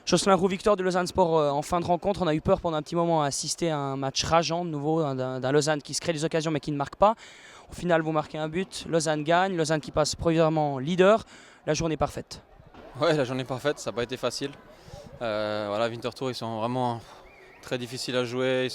Jocelyn Roux, victoire de Lausanne Sport en fin de rencontre. On a eu peur pendant un petit moment à assister à un match rageant de nouveau d'un Lausanne qui se crée des occasions mais qui ne marque pas. Au final, vous marquez un but, Lausanne gagne, Lausanne qui passe provisoirement leader. La journée parfaite. Ouais, la journée parfaite, ça n'a pas été facile. Voilà, Winterthur, ils sont vraiment très difficiles à jouer.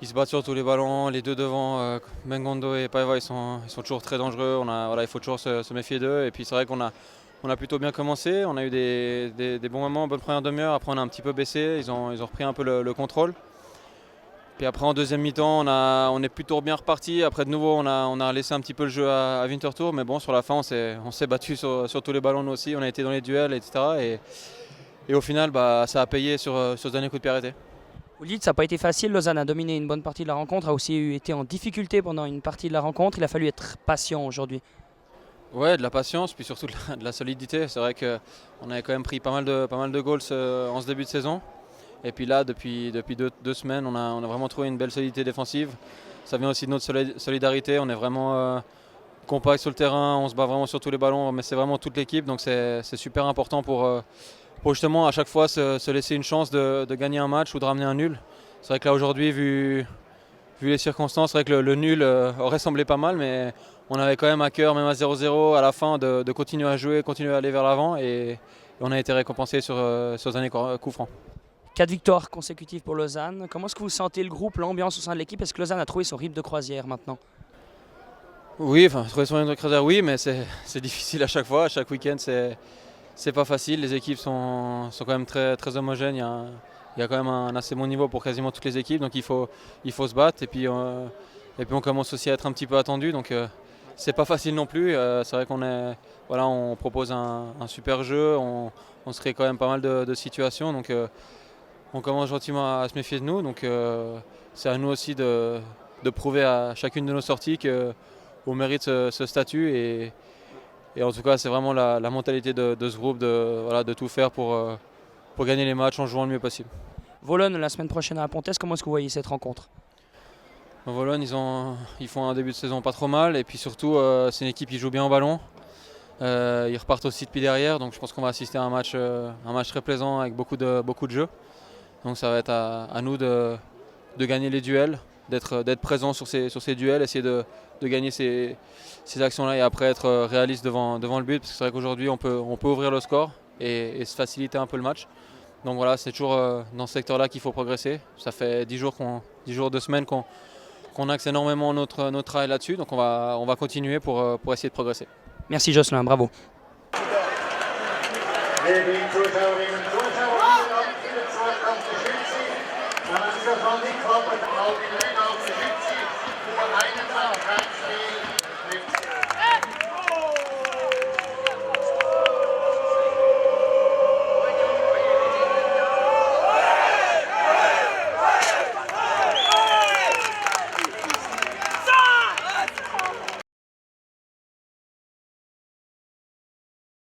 Ils se battent sur tous les ballons. Les deux devant, Mengondo et Paiva, ils sont toujours très dangereux. Il faut toujours se méfier d'eux. Et puis c'est vrai qu'on a plutôt bien commencé. On a eu des bons moments, bonne première demi-heure. Après, on a un petit peu baissé. Ils ont repris un peu le contrôle. Puis après, en deuxième mi-temps, on est plutôt bien reparti. Après, de nouveau, on a laissé un petit peu le jeu à Winterthur. Mais bon, sur la fin, on s'est battu sur tous les ballons nous aussi. On a été dans les duels, etc. Et au final, ça a payé sur ce dernier coup de pied arrêté. Vous le dites, ça n'a pas été facile. Lausanne a dominé une bonne partie de la rencontre, a aussi été en difficulté pendant une partie de la rencontre. Il a fallu être patient aujourd'hui. Ouais, de la patience, puis surtout de la solidité. C'est vrai qu'on avait quand même pris pas mal de goals en ce début de saison. Et puis là, depuis deux semaines, on a vraiment trouvé une belle solidité défensive. Ça vient aussi de notre solidarité. On est vraiment compact sur le terrain, on se bat vraiment sur tous les ballons, mais c'est vraiment toute l'équipe. Donc c'est super important pour justement à chaque fois se laisser une chance de gagner un match ou de ramener un nul. C'est vrai que là aujourd'hui, vu les circonstances, c'est vrai que le nul aurait semblé pas mal, mais on avait quand même à cœur, même à 0-0 à la fin, de continuer à jouer, continuer à aller vers l'avant et on a été récompensé sur ce dernier coup franc. 4 victoires consécutives pour Lausanne. Comment est-ce que vous sentez le groupe, l'ambiance au sein de l'équipe? Est-ce que Lausanne a trouvé son rythme de croisière maintenant? Oui, trouver son rythme de croisière, oui, mais c'est difficile à chaque fois. À chaque week-end, c'est pas facile. Les équipes sont quand même très, très homogènes. Il y a quand même un assez bon niveau pour quasiment toutes les équipes, donc il faut se battre. Et puis on commence aussi à être un petit peu attendu, donc c'est pas facile non plus. C'est vrai on propose un super jeu, on se crée quand même pas mal de situations, donc on commence gentiment à se méfier de nous. Donc c'est à nous aussi de prouver à chacune de nos sorties qu'on mérite ce statut. Et en tout cas, c'est vraiment la mentalité de ce groupe de tout faire pour gagner les matchs en jouant le mieux possible. Vologne la semaine prochaine à Pontes, comment est-ce que vous voyez cette rencontre? Vologne, ils font un début de saison pas trop mal. Et puis surtout, c'est une équipe qui joue bien au ballon. Ils repartent aussi depuis derrière. Donc je pense qu'on va assister à un match très plaisant avec beaucoup de jeux. Donc ça va être à nous de gagner les duels, d'être présent sur ces duels, essayer de gagner ces actions-là et après être réaliste devant le but. Parce que c'est vrai qu'aujourd'hui on peut ouvrir le score et se faciliter un peu le match. Donc voilà, c'est toujours dans ce secteur-là qu'il faut progresser. Ça fait 10 jours, 2 semaines qu'on axe énormément notre travail là-dessus. Donc on va continuer pour essayer de progresser. Merci Jocelyn, bravo. Van die klap